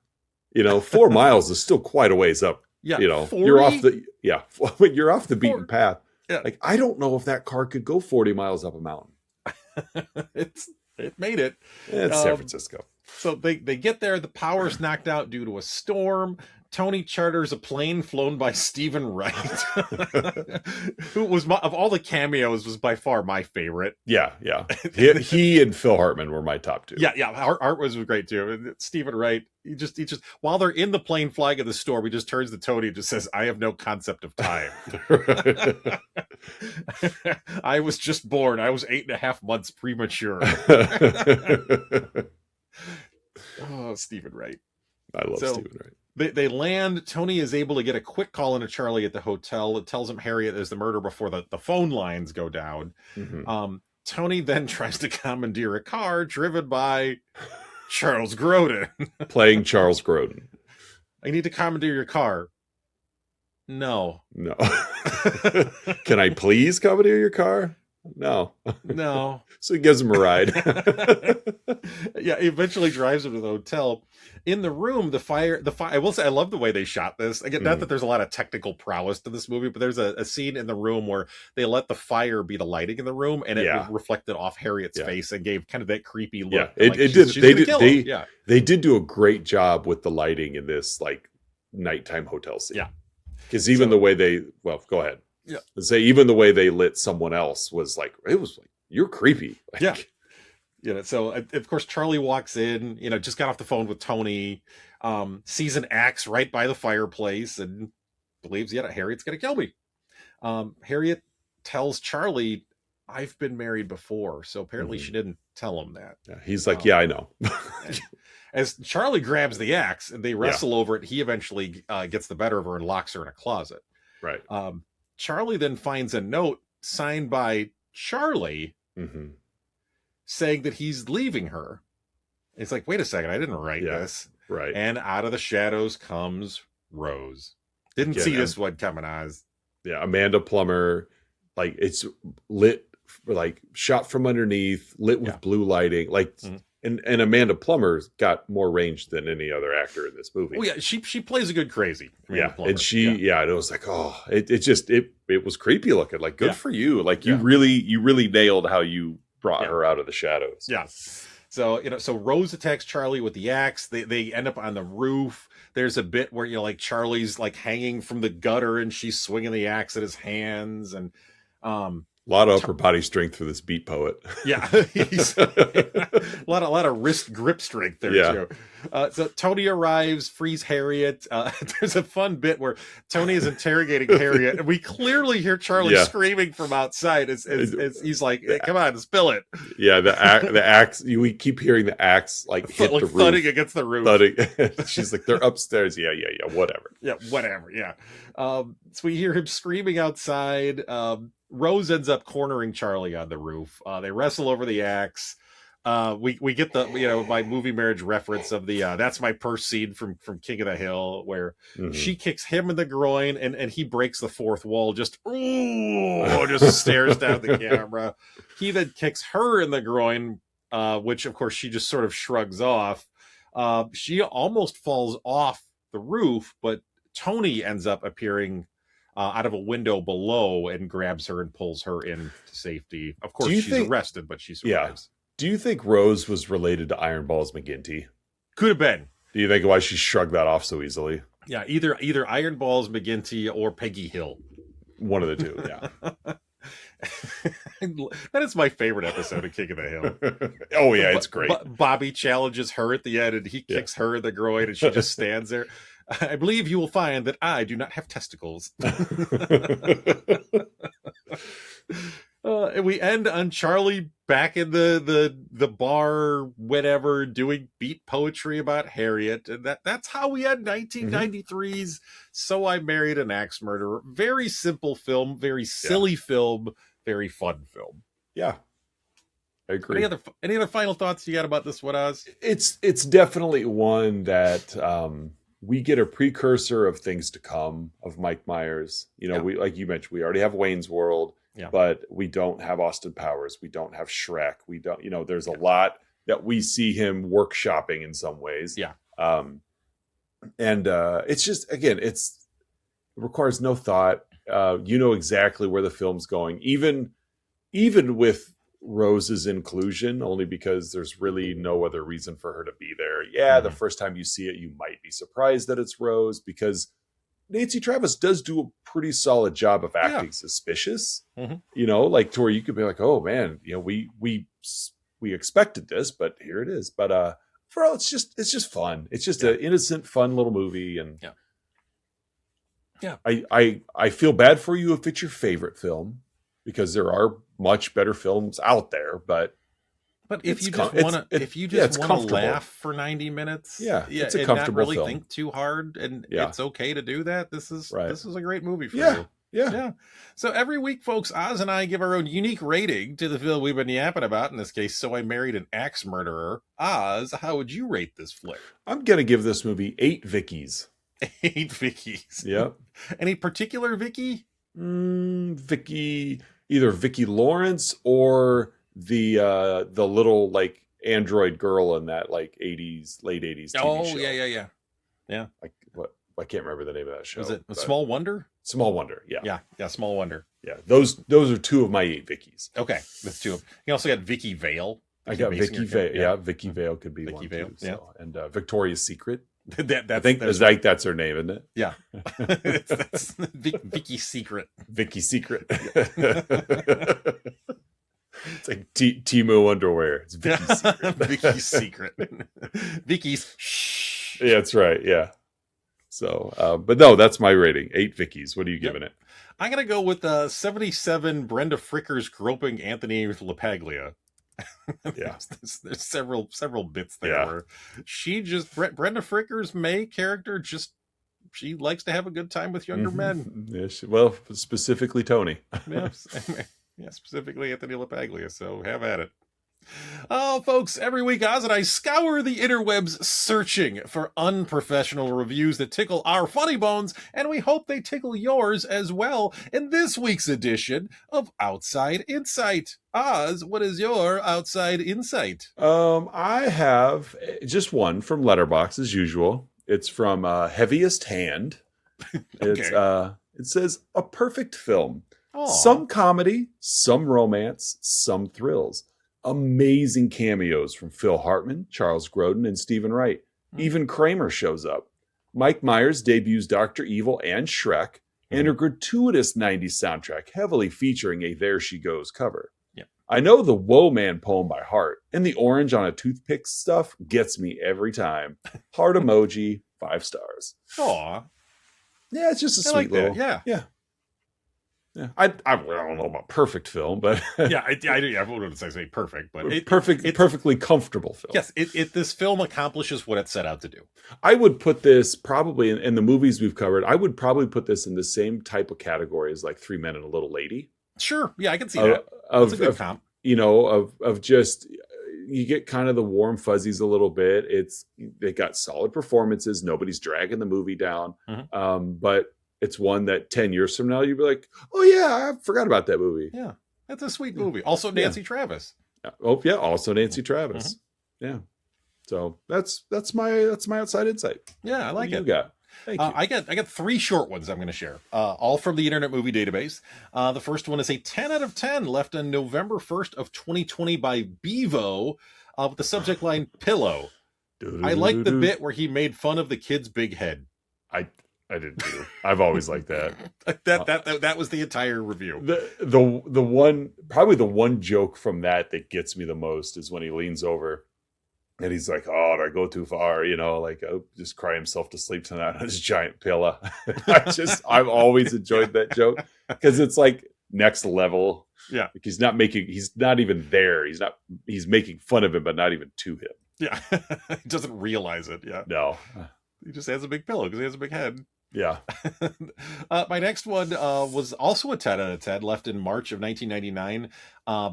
You know, 4 miles is still quite a ways up. Yeah. You know, 40? you're off the beaten path. Yeah. Like, I don't know if that car could go 40 miles up a mountain. It made it. It's San Francisco. So they get there. The power's knocked out due to a storm. Tony charters a plane flown by Stephen Wright, who was of all the cameos was by far my favorite. Yeah. He and Phil Hartman were my top 2. Yeah. Art was great too. And Stephen Wright, he just while they're in the plane flying in the storm, he just turns to Tony and just says, "I have no concept of time." I was just born. I was 8.5 months premature. Oh, Stephen Wright. I love Stephen Wright. They land. Tony is able to get a quick call into Charlie at the hotel. It tells him Harriet is the murder before the phone lines go down. Mm-hmm. Tony then tries to commandeer a car driven by Charles Grodin. Playing Charles Grodin. I need to commandeer your car. No. Can I please commandeer your car? No. So he gives him a ride. Yeah, he eventually drives him to the hotel. In the room, the fire. I will say, I love the way they shot this. Again, not that there's a lot of technical prowess to this movie, but there's a scene in the room where they let the fire be the lighting in the room, and it reflected off Harriet's face and gave kind of that creepy look. Yeah, it did. They did do a great job with the lighting in this like nighttime hotel scene. Yeah, because even the way go ahead. Yeah. Say even the way they lit someone else was like, it was like, you're creepy. Like, yeah. You know, so of course Charlie walks in, you know, just got off the phone with Tony, sees an axe right by the fireplace and believes, Harriet's gonna kill me. Harriet tells Charlie, "I've been married before," so apparently she didn't tell him that. Yeah, he's like, I know. As Charlie grabs the axe and they wrestle over it, he eventually gets the better of her and locks her in a closet. Right. Charlie then finds a note signed by Charlie saying that he's leaving her. It's like, wait a second, I didn't write this. Right. And out of the shadows comes Rose. Didn't see this one coming, Oz. Yeah, Amanda Plummer, like it's lit, like shot from underneath, lit with blue lighting. Like, and Amanda Plummer's got more range than any other actor in this movie. Oh yeah, she plays a good crazy. Amanda Plummer. And and it was like, it was creepy looking. Like, good for you. Like you really nailed how you brought her out of the shadows. Yeah. So, so Rose attacks Charlie with the axe. They end up on the roof. There's a bit where, like Charlie's like hanging from the gutter and she's swinging the axe at his hands. And, a lot of upper body strength for this beat poet. Yeah. He's, a lot of wrist grip strength there too. So Tony arrives, frees Harriet. There's a fun bit where Tony is interrogating Harriet, and we clearly hear Charlie screaming from outside as he's like, hey, "Come on, spill it." Yeah, the axe. We keep hearing the axe like hit the roof, thudding against the roof. Thudding. She's like, "They're upstairs." Yeah, whatever. Yeah, whatever. Yeah. So we hear him screaming outside. Rose ends up cornering Charlie on the roof. They wrestle over the axe. We get the my movie marriage reference of the that's my purse scene from King of the Hill, where she kicks him in the groin and he breaks the fourth wall, just stares down at the camera. He then kicks her in the groin, which of course she just sort of shrugs off. She almost falls off the roof, but Tony ends up appearing out of a window below and grabs her and pulls her in to safety. Of course, she's arrested, but she survives. Do you think Rose was related to Iron Balls McGinty? Could have been. Do you think why she shrugged that off so easily? Yeah, either Iron Balls McGinty or Peggy Hill. One of the two, yeah. That is my favorite episode of King of the Hill. Oh yeah, it's great. Bobby challenges her at the end, and he kicks her in the groin, and she just stands there. I believe you will find that I do not have testicles. And we end on Charlie back in the bar, whatever, doing beat poetry about Harriet, and that's how we end 1993's So I Married an Axe Murderer. Very simple film, very silly film, very fun film. Yeah, I agree. Any other final thoughts you got about this one, Oz? It's definitely one that we get a precursor of things to come of Mike Myers. We, like you mentioned, we already have Wayne's World. Yeah. But we don't have Austin Powers. We don't have Shrek. We don't, there's a lot that we see him workshopping in some ways. Yeah. And it's just, again, it requires no thought. Exactly where the film's going, even with Rose's inclusion, only because there's really no other reason for her to be there. Yeah. The first time you see it, you might be surprised that it's Rose because Nancy Travis does do a pretty solid job of acting suspicious, like to where you could be like, oh man, we expected this, but here it is. But for all, it's just fun. It's just an innocent, fun little movie. And I feel bad for you if it's your favorite film because there are much better films out there, but if you just want to laugh for 90 minutes, it's a and comfortable not really film. think too hard, and it's okay to do that. This is a great movie for you. Yeah. So every week, folks, Oz and I give our own unique rating to the film we've been yapping about. In this case, So I Married an Axe Murderer. Oz, how would you rate this flick? I'm gonna give this movie 8 Vickies. 8 Vickies. Yep. Any particular Vicky? Vicky, either Vicki Lawrence or the little like android girl in that like late 80s TV show. Yeah. Like what? I can't remember the name of that show. Was it Small Wonder? Small Wonder. Yeah. Small Wonder. Yeah. Those are 2 of my 8 Vickies. Okay, that's 2 of them. You also got Vicky Vale. I got Vicky Vale. Yeah, Vicky Vale could be Vicky one Vale. too. So. And Victoria's Secret. I think that's her name, isn't it? Yeah. that's Vicky's Secret. Vicky's Secret. It's like Timo underwear. It's Vicky's Secret. Vicky's Secret. Vicky's shh. Yeah, that's right. Yeah. So, but no, that's my rating. 8 Vickies. What are you giving it? I'm going to go with 77 Brenda Frickers groping Anthony LaPaglia. Yeah. There's several bits there where Brenda Frickers' May character she likes to have a good time with younger men. Yeah, specifically Tony. Specifically Anthony LaPaglia. So have at it. Oh, folks, every week Oz and I scour the interwebs searching for unprofessional reviews that tickle our funny bones, and we hope they tickle yours as well in this week's edition of Outside Insight. Oz, what is your Outside Insight? I have just one from Letterboxd as usual. It's from Heaviest Hand. Okay. It says, a perfect film. Aww. Some comedy, some romance, some thrills. Amazing cameos from Phil Hartman, Charles Grodin, and Stephen Wright. Even Kramer shows up. Mike Myers debuts Dr. Evil and Shrek, and a gratuitous 90s soundtrack heavily featuring a There She Goes cover. Yep. I know the Woe Man poem by heart, and the orange on a toothpick stuff gets me every time. Heart emoji, 5 stars. Aw. Yeah, it's just a sweet little... Yeah. Yeah, I don't know about perfect film, but I wouldn't say perfect, but perfectly comfortable film. Yes, this film accomplishes what it set out to do. I would put this probably in the movies we've covered. I would probably put this in the same type of category as like 3 Men and a Little Lady. Sure, yeah, I can see that. That's a good comp. Of just you get kind of the warm fuzzies a little bit. They got solid performances. Nobody's dragging the movie down, but. It's one that 10 years from now, you'll be like, oh, yeah, I forgot about that movie. Yeah, that's a sweet movie. Also, Nancy Travis. Oh, yeah, also Nancy Travis. Yeah. So that's my outside insight. Yeah, I like it. You got? Thank you. I got 3 short ones I'm going to share, all from the Internet Movie Database. The first one is a 10 out of 10 left on November 1st of 2020 by Bevo with the subject line Pillow. I like the bit where he made fun of the kid's big head. I did too. I've always liked that. that was the entire review. The one joke from that gets me the most is when he leans over and he's like, "Oh, did I go too far?" Like, "Oh, just cry himself to sleep tonight on his giant pillow." I've always enjoyed that joke because it's like next level. Yeah, like he's not even there. He's making fun of him, but not even to him. Yeah, he doesn't realize it. Yeah, no, he just has a big pillow because he has a big head. Yeah. My next one was also a 10 out of 10, left in March of 1999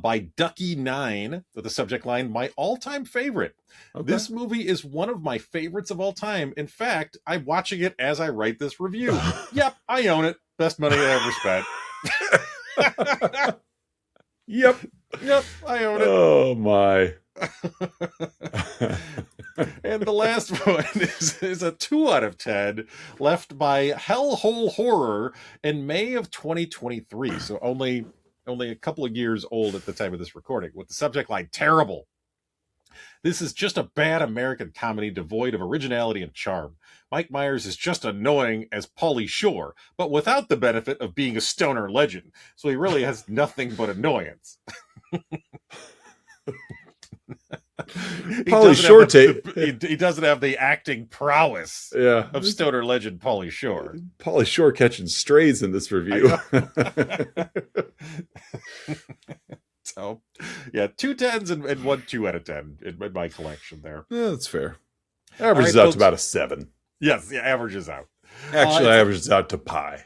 by Ducky9 with the subject line, "My all-time favorite." Okay. This movie is one of my favorites of all time. In fact, I'm watching it as I write this review. Yep, I own it. Best money I ever spent. Yep, I own it. Oh, my. And the last one is a 2 out of 10, left by Hellhole Horror in May of 2023. So only a couple of years old at the time of this recording, with the subject line, "Terrible." This is just a bad American comedy devoid of originality and charm. Mike Myers is just annoying as Pauly Shore, but without the benefit of being a stoner legend. So he really has nothing but annoyance. Pauly Shore he doesn't have the acting prowess of stoner legend Pauly Shore. Pauly Shore catching strays in this review. So, yeah, 2 10s and 1 2 out of 10 in my collection there. Yeah, that's fair. Averages out to about a 7. Yes, yeah, averages out. Actually, averages out to pi.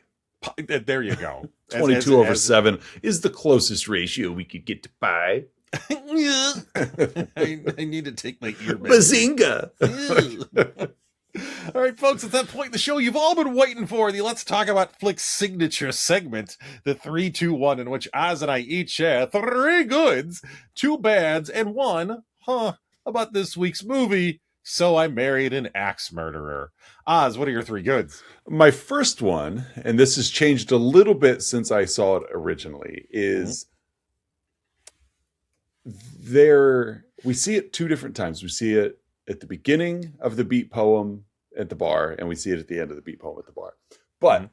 There you go. 22 over 7 is the closest ratio we could get to pi. I need to take my ear. Bazinga! All right, folks, at that point in the show you've all been waiting for, the Let's Talk About Flicks signature segment, the 3, 2, 1, in which Oz and I each share 3 goods, 2 bads, and 1 about this week's movie, So I Married an Axe Murderer. Oz, what are your 3 goods? My first one, and this has changed a little bit since I saw it originally, is we see it 2 different times. We see it at the beginning of the beat poem at the bar, and we see it at the end of the beat poem at the bar. But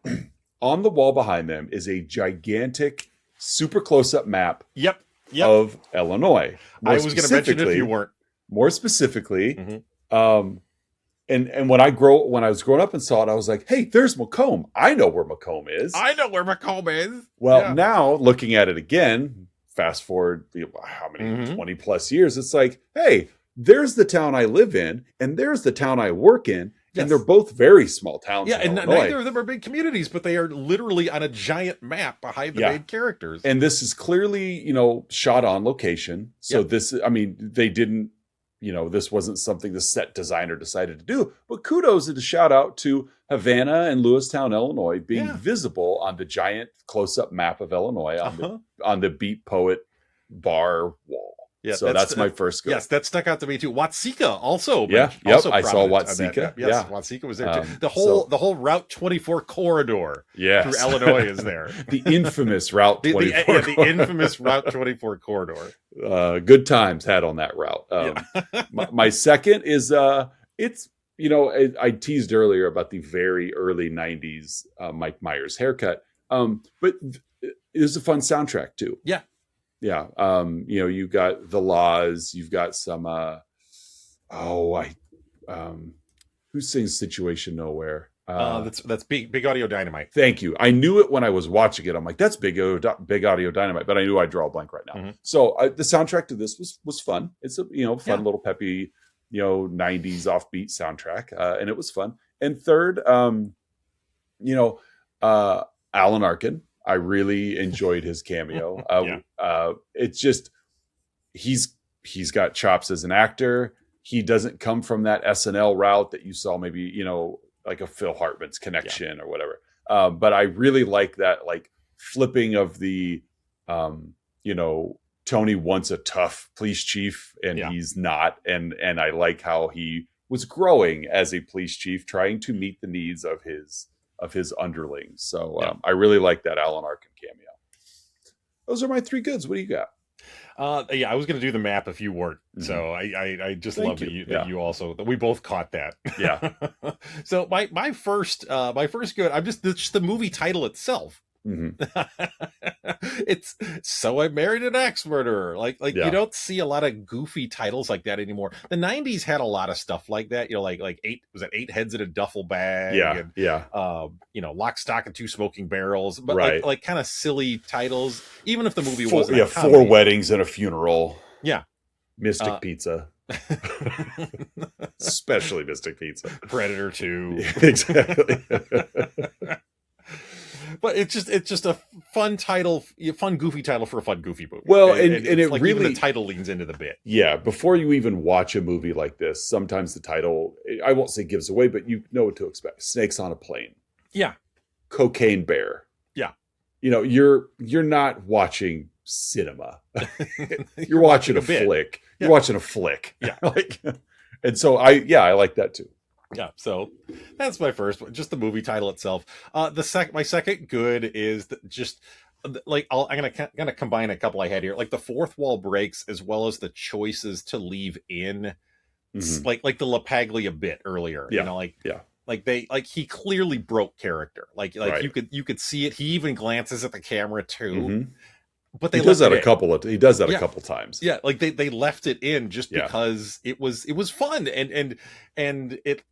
on the wall behind them is a gigantic, super close-up map of Illinois. I was going to mention it if you weren't. More specifically, and when I was growing up and saw it, I was like, "Hey, there's Macomb. I know where Macomb is. I know where Macomb is." Well, now looking at it again, fast forward how many 20 plus years, it's like, hey, there's the town I live in, and there's the town I work in, and they're both very small towns. Yeah, and neither of them are big communities, but they are literally on a giant map behind the main characters. And this is clearly, shot on location. So they didn't, this wasn't something the set designer decided to do. But kudos and a shout out to Havana and Lewistown, Illinois, being visible on the giant close-up map of Illinois on the Beat Poet bar wall. Yeah, so that's my first go. Yes, that stuck out to me too. Watseka also. Also I saw Watseka. Yes, Watseka was there too. The whole Route 24 corridor through Illinois is there. The infamous Route 24. The infamous Route 24 corridor. Good times had on that route. My second is it's I teased earlier about the very early 90s Mike Myers haircut. But it was a fun soundtrack too. Yeah. Yeah. You've got The Laws, you've got some who sings Situation Nowhere? That's Big Audio Dynamite. Thank you. I knew it when I was watching it. I'm like, that's Big Audio Dynamite, but I knew I'd draw a blank right now. So the soundtrack to this was fun. It's a fun little peppy 90s offbeat soundtrack, and it was fun. And third, Alan Arkin. I really enjoyed his cameo. It's just he's got chops as an actor. He doesn't come from that SNL route that you saw, maybe like a Phil Hartman's Connection or whatever. But I really like that, like flipping of the, Tony wants a tough police chief and he's not, and I like how he was growing as a police chief, trying to meet the needs of his underlings. So I really like that Alan Arkin cameo. Those are my 3 goods. What do you got? Yeah, I was going to do the map if you weren't. Mhm. So I just Thank love you. that you also, that we both caught that. Yeah. So my first good, it's just the movie title itself. Hmm. It's So I Married an Axe Murderer. Like Yeah. you don't see a lot of goofy titles like that anymore. The 90s had a lot of stuff like that, like eight heads in a duffel bag, Yeah. and Yeah. Lock, Stock, and Two Smoking Barrels, but Right. like kind of silly titles, even if the movie Four, wasn't yeah, a comedy. 4 weddings and a funeral. Yeah. Mystic Pizza. Especially Mystic Pizza. Predator 2. Exactly. But it's just a fun goofy title for a fun, goofy movie. Well, and it's it really, even the title leans into the bit. Yeah, before you even watch a movie like this, sometimes the title, I won't say gives away, but you know what to expect. Snakes on a Plane. Yeah. Cocaine Bear. Yeah. You're not watching cinema. You're watching a flick. Yeah. You're watching a flick. Yeah. And so I like that too. Yeah, so that's my first one, just the movie title itself. My second good is I'm gonna combine a couple I had here, like the fourth wall breaks, as well as the choices to leave in, like the LaPaglia bit earlier. Yeah. He clearly broke character. Right. you could see it. He even glances at the camera too. Mm-hmm. But he does that a couple times. Yeah, like they left it in just because it was fun, and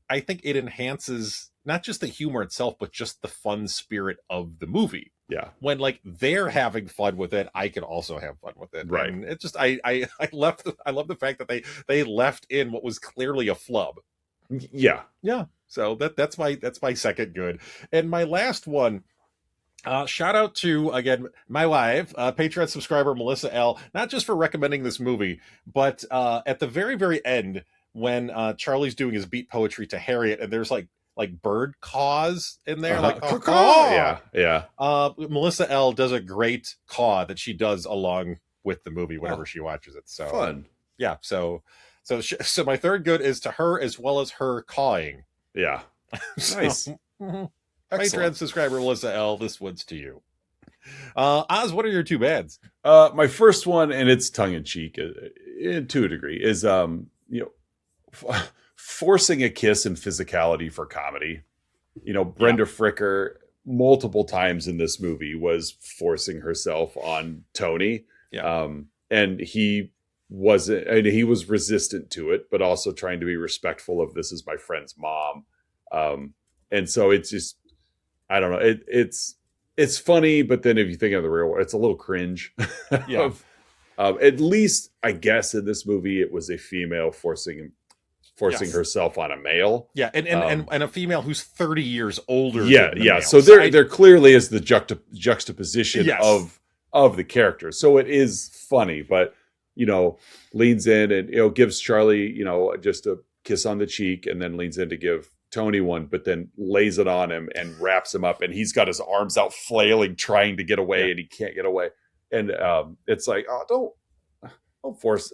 I think it enhances not just the humor itself, but just the fun spirit of the movie. Yeah. When like they're having fun with it, I can also have fun with it. Right. And it just I love the fact that they left in what was clearly a flub. Yeah. Yeah. So that's my second good. And my last one, shout out to, again, my wife, Patreon subscriber Melissa L, not just for recommending this movie, but at the very, very end, when Charlie's doing his beat poetry to Harriet, and there's like bird caws in there, like caw. Yeah. Melissa L does a great caw that she does along with the movie whenever she watches it. So fun. Yeah. So my third good is to her, as well as her cawing. Yeah. Nice. Patreon subscriber Melissa L, this one's to you. Oz, what are your two bads? My first one, and it's tongue in cheek to a degree, is forcing a kiss and physicality for comedy. Brenda Fricker multiple times in this movie was forcing herself on Tony. Yeah. And he was resistant to it, but also trying to be respectful of, this is my friend's mom. And so it's just, I don't know. It's funny, but then if you think of the real world, it's a little cringe. Yeah. At least, I guess, in this movie, it was a female forcing herself on a male. Yeah, and a female who's 30 years older. Yeah, than the yeah. male. So there clearly is the juxtaposition of the character. So it is funny, but leans in and gives Charlie just a kiss on the cheek, and then leans in to give Tony one, but then lays it on him and wraps him up, and he's got his arms out flailing, trying to get away, and he can't get away. And it's like, oh, don't force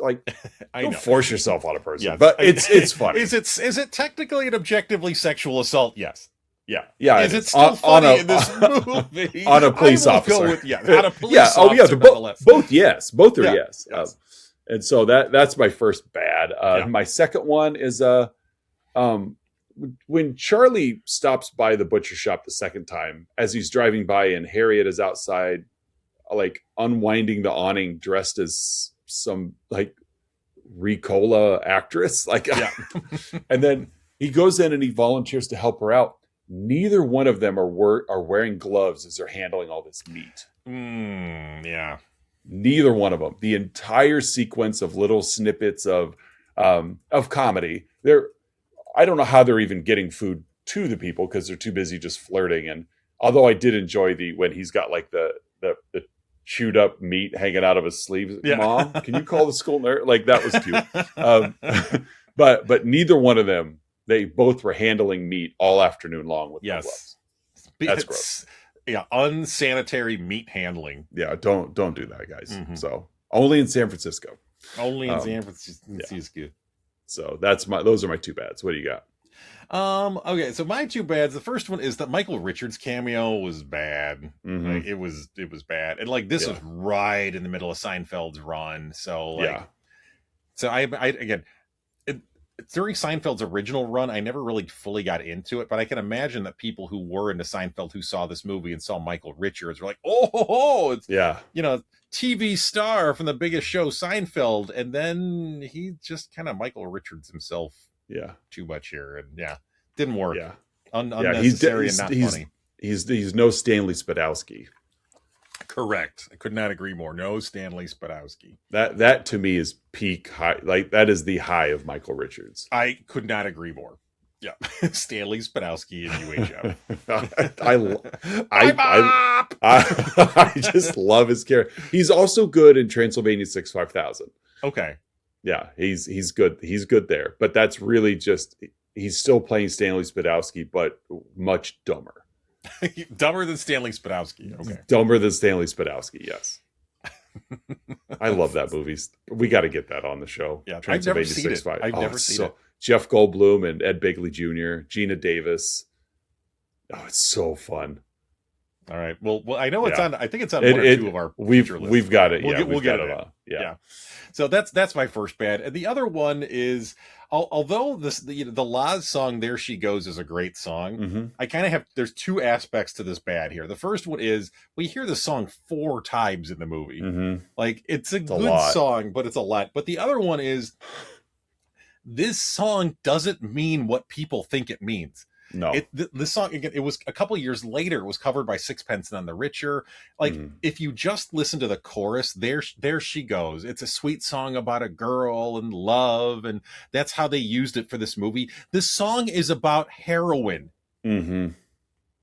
force yourself on a person. Yes. But it's funny. Is it technically and objectively sexual assault? Yes. Yeah. Yeah. Is it still funny in this movie? On a police officer. On a police officer. Oh yeah. Both yes. Both are yes. Yes. And so that's my first bad. My second one is when Charlie stops by the butcher shop the second time, as he's driving by, and Harriet is outside, like unwinding the awning, dressed as some like Ricola actress, and then he goes in and he volunteers to help her out. Neither one of them are wearing gloves as they're handling all this meat. Yeah. Neither one of them. The entire sequence of little snippets of comedy. I don't know how they're even getting food to the people, because they're too busy just flirting. And although I did enjoy when he's got like the chewed up meat hanging out of his sleeves. Yeah. Mom, can you call the school nurse? Like, that was cute. But neither one of them, they both were handling meat all afternoon long with no gloves. That's gross. Yeah, unsanitary meat handling. Yeah, don't do that, guys. Mm-hmm. So only in San Francisco. Only in San Francisco. So those are my two bads. What do you got? Okay, so my two bads. The first one is that Michael Richards cameo was bad. Mhm. Like, it was bad, and like this was right in the middle of Seinfeld's run. So like, so I again, during Seinfeld's original run, I never really fully got into it, but I can imagine that people who were into Seinfeld who saw this movie and saw Michael Richards were like, oh, it's TV star from the biggest show, Seinfeld, and then he just kind of Michael Richards himself. Too much here, and didn't work. Unnecessary and not funny. He's no Stanley Spadowski. Correct. I could not agree more. No Stanley Spadowski. That to me is peak high. Like that is the high of Michael Richards. I could not agree more. Yeah, Stanley Spadowski in UHF. I just love his character. He's also good in Transylvania 65000. Okay. Yeah, he's good. He's good there. But that's really just he's still playing Stanley Spadowski, but much dumber. Dumber than Stanley Spadowski. Okay. Dumber than Stanley Spadowski, yes. I love that movie. We got to get that on the show. Yeah, I've never seen it. I've never seen it. Jeff Goldblum and Ed Begley Jr., Gina Davis. Oh, it's so fun. All right. Well, I know it's on. I think it's on one or two of our. We've got it. We'll get it on. Yeah. So that's my first bad. And the other one is, although the Laz song "There She Goes" is a great song, mm-hmm. I kind of have. There's two aspects to this bad here. The first one is we hear the song 4 times in the movie. Mm-hmm. Like it's a good song, but it's a lot. But the other one is, this song doesn't mean what people think it means. No, the song again. It was a couple years later. It was covered by Sixpence None the Richer. Like if you just listen to the chorus, there she goes. It's a sweet song about a girl and love, and that's how they used it for this movie. This song is about heroin. Mm-hmm.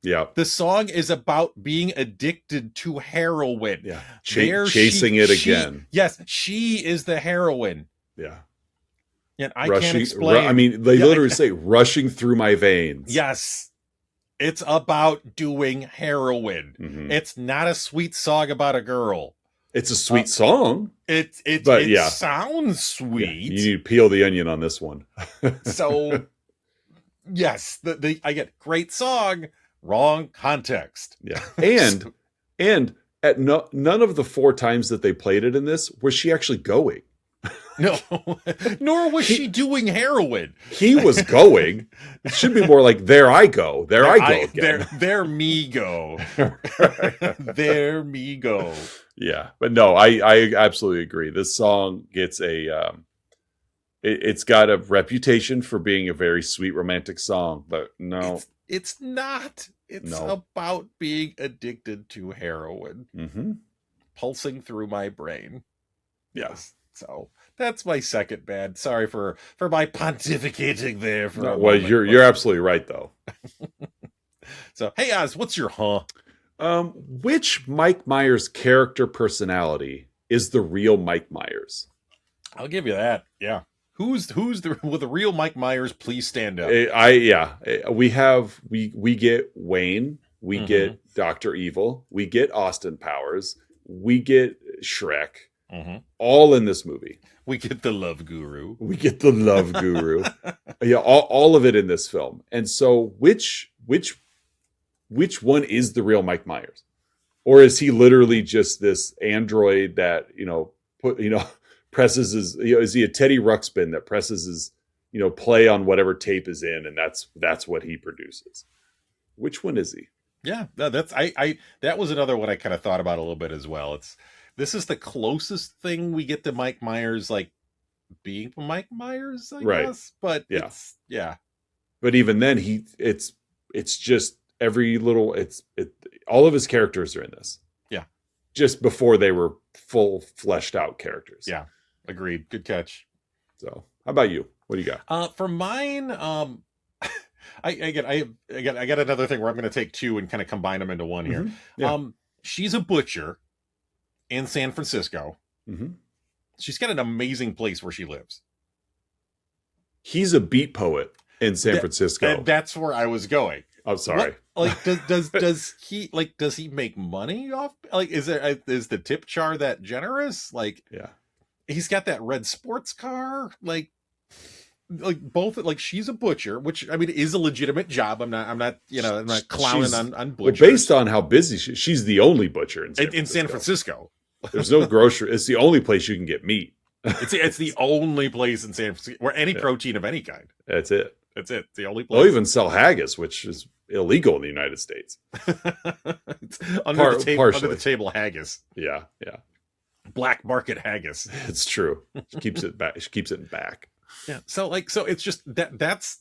Yeah, the song is about being addicted to heroin. Yeah, chasing it again. Yes, she is the heroine. Yeah. And I can't explain. I mean, they literally say rushing through my veins. Yes. It's about doing heroin. Mm-hmm. It's not a sweet song about a girl. It's a sweet song. It sounds sweet. Yeah, you need to peel the onion on this one. So, yes, I get great song, wrong context. Yeah. And at none of the 4 times that they played it in this was she actually going. No, nor was she doing heroin. He was going. It should be more like, there I go. There I go again. There me go. There me go. Yeah. But no, I absolutely agree. This song gets it's got a reputation for being a very sweet romantic song, but no. It's not. It's about being addicted to heroin. Mm-hmm. Pulsing through my brain. Yes. So that's my second bad. Sorry for my pontificating there. You're absolutely right though. So hey Oz, what's your which Mike Myers character personality is the real Mike Myers? I'll give you that. Yeah. Who's the real Mike Myers? Please stand up. We get Wayne, we get Dr. Evil, we get Austin Powers, we get Shrek. Mm-hmm. All in this movie. We get the love guru. Yeah, all of it in this film. And so which one is the real Mike Myers? Or is he literally just this android that, presses his, is he a Teddy Ruxpin that presses his, play on whatever tape is in, and that's what he produces? Which one is he? Yeah, that's that was another one I kind of thought about a little bit as well. This is the closest thing we get to Mike Myers, like being Mike Myers, I guess. But But even then, it's just every little all of his characters are in this. Yeah. Just before they were full fleshed out characters. Yeah. Agreed. Good catch. So how about you? What do you got? For mine, I got another thing where I'm going to take 2 and kind of combine them into one here. Mm-hmm. Yeah. She's a butcher in San Francisco. Mm-hmm. She's got an amazing place where she lives. He's a beat poet in San Francisco. And that's where I was going. I'm sorry. Does he make money off? Like, is the tip jar that generous? Like, yeah, he's got that red sports car. Like, like both, like she's a butcher, which I mean is a legitimate job. I'm not clowning on butchers. Well, based on how busy she's the only butcher in San Francisco. There's no grocery. It's the only place you can get meat. It's the only place in San Francisco where any protein of any kind. That's it. It's the only place. They'll even sell haggis, which is illegal in the United States. It's under the table haggis. Yeah. Black market haggis. It's true. She keeps it back. She keeps it back. Yeah. So it's just that's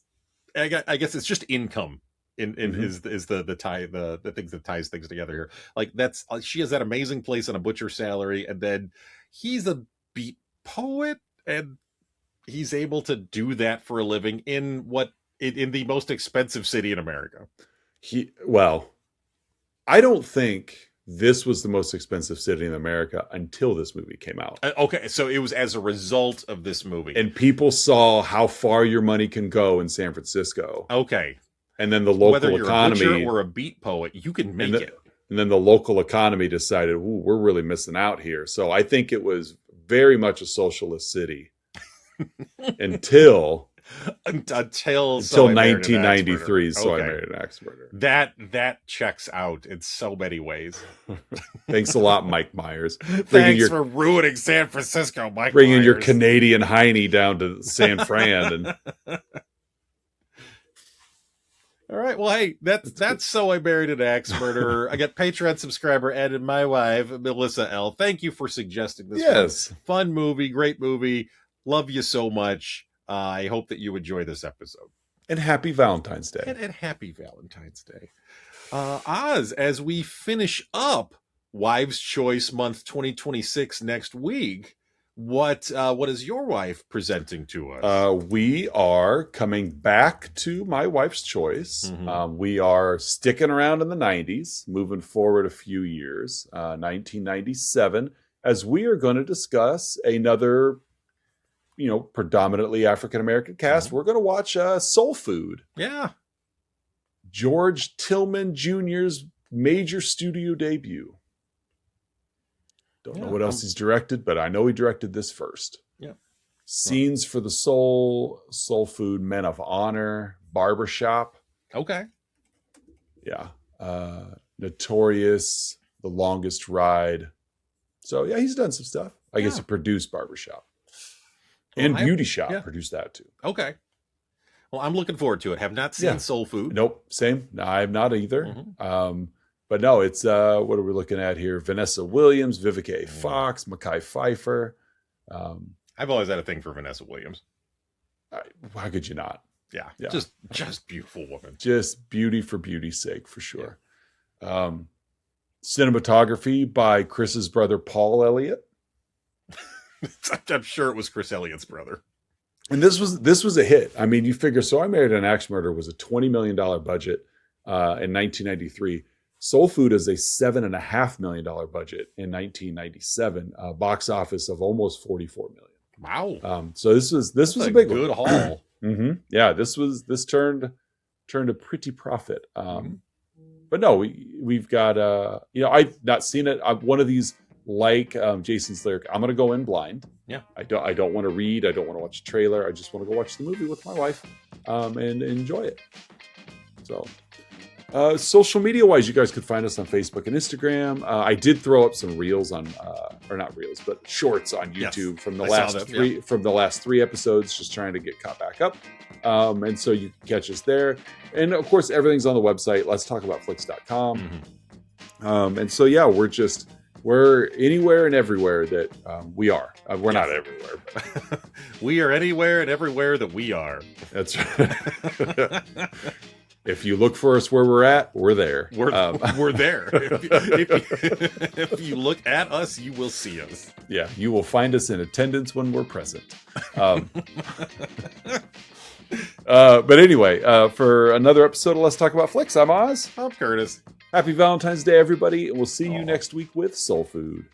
I guess it's just income in is the things that ties things together here. Like that's she has that amazing place on a butcher salary, and then he's a beat poet, and he's able to do that for a living in the most expensive city in America. I don't think this was the most expensive city in America until this movie came out. Okay, so it was as a result of this movie. And people saw how far your money can go in San Francisco. Okay. And then the local whether you're economy... a butcher or a beat poet, you can make it. And then the local economy decided, ooh, we're really missing out here. So I think it was very much a socialist city until 1993. So I Married an Axe Murderer. That checks out in so many ways. Thanks a lot, Mike Myers. Thanks for ruining San Francisco, Mike. Bringing your Canadian Heine down to San Fran. All right. Well, hey, that's So I Married an Axe Murderer. I got Patreon subscriber Ed and my wife, Melissa L. Thank you for suggesting this. Yes. Fun movie, great movie. Love you so much. I hope that you enjoy this episode. And happy Valentine's Day. And happy Valentine's Day. Oz, as we finish up Wives' Choice Month 2026 next week, what is your wife presenting to us? We are coming back to My Wife's Choice. Mm-hmm. We are sticking around in the 90s, moving forward a few years, 1997, as we are going to discuss another predominantly African-American cast. Mm-hmm. We're going to watch Soul Food. Yeah. George Tillman Jr.'s major studio debut. Don't know what else he's directed, but I know he directed this first. Yeah. Scenes for the Soul, Soul Food, Men of Honor, Barbershop. Okay. Yeah. Notorious, The Longest Ride. So, yeah, he's done some stuff. I guess he produced Barbershop. And Beauty Shop produced that too. Okay. Well, I'm looking forward to it. Have not seen Soul Food. Nope. Same. No, I have not either. Mm-hmm. But no, it's what are we looking at here? Vanessa Williams, Vivica A. Fox, Mekhi Phifer. I've always had a thing for Vanessa Williams. How could you not? Yeah. Just beautiful woman. Just beauty for beauty's sake, for sure. Yeah. Cinematography by Chris's brother Paul Elliott. I'm sure it was Chris Elliott's brother. And this was a hit. I mean, you figure So I Married an Axe Murderer was a $20 million budget in 1993. Soul Food is a $7.5 million budget in 1997. Box office of almost $44 million. Wow. So this was a big good haul. Mm-hmm. Yeah, this turned a pretty profit. But no, we've got I've not seen it. One of these. Like Jason's lyric, I'm going to go in blind. Yeah. I don't want to read. I don't want to watch a trailer. I just want to go watch the movie with my wife and enjoy it. So social media wise, you guys could find us on Facebook and Instagram. I did throw up some reels on, or not reels, but shorts on YouTube from the last three episodes, just trying to get caught back up. And so you can catch us there. And of course, everything's on the website. Let's talk about flicks.com. Mm-hmm. And so, yeah, we're anywhere and everywhere that we are. We're not everywhere. But. We are anywhere and everywhere that we are. That's right. If you look for us where we're at, we're there. We're there. If you look at us, you will see us. Yeah, you will find us in attendance when we're present. But anyway, for another episode of Let's Talk About Flicks, I'm Oz. I'm Curtis. Happy Valentine's Day, everybody, and we'll see you next week with Soul Food.